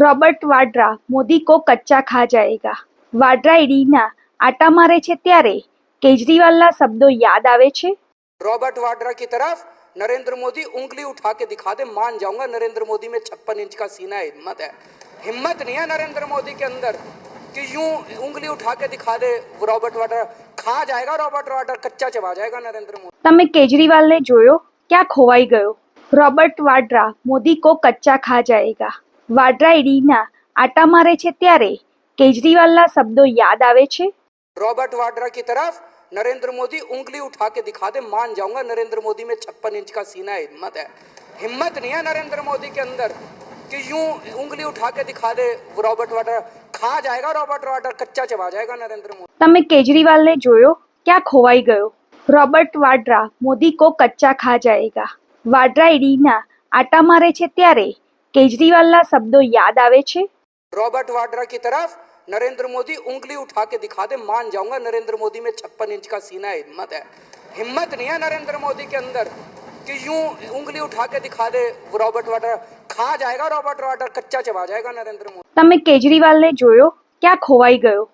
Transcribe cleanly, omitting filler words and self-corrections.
Robert Vadra Modi કો કચ્ચા ખા જાયેગા. વાડ્રા ઈડીના આટા મારે છે ત્યારે કેજરીવાલના શબ્દો યાદ આવે છે. रॉबर्ट वाड्रा की तरफ नरेंद्र मोदी उंगली उठा के दिखा दे, मान जाऊंगा नरेंद्र मोदी में 56 इंच का सीना है, हिम्मत नहीं है नरेंद्र मोदी के अंदर कि यूं उंगली उठा के दिखा दे. रॉबर्ट वाड्रा खा जाएगा, रॉबर्ट वाड्रा कच्चा चबा जाएगा नरेंद्र मोदी. તમે કેજરીવાલને જોયો? ક્યાં ખોવાઈ ગયો? રોબર્ટ વાડ્રા મોદી કો કચ્ચા ખા જાયેગા. વાડ્રા ઈડીના આટા મારે છે ત્યારે કેજરીવાલના શબ્દો યાદ આવે છે. रॉबर्ट वाड्रा की तरफ नरेंद्र मोदी उंगली उठा के दिखा दे, मान जाऊंगा नरेंद्र मोदी में 56 इंच का सीना है, हिम्मत नहीं है नरेंद्र मोदी के अंदर कि यूं उंगली उठा के दिखा दे. रॉबर्ट वाड्रा खा जाएगा, रॉबर्ट वाड्रा कच्चा चबा जाएगा नरेंद्र मोदी. તમે કેજરીવાલને જોયો? ક્યાં ખોવાઈ ગયો? રોબર્ટ વાડ્રા મોદી કો કચ્ચા ખા જાયેગા. વાડ્રા ઈડીના આટા મારે છે ત્યારે કેજરીવાલના શબ્દો યાદ આવે છે. रॉबर्ट वाड्रा की तरफ नरेंद्र मोदी उंगली उठा के दिखा दे, मान जाऊंगा नरेंद्र मोदी में 56 इंच का सीना है, हिम्मत नहीं है नरेंद्र मोदी के अंदर कि यूं उंगली उठा के दिखा दे. रॉबर्ट वाड्रा खा जाएगा, रॉबर्ट वाड्रा कच्चा चबा जाएगा नरेंद्र मोदी. તમે કેજરીવાલને જોયો? ક્યાં ખોવાઈ ગયો?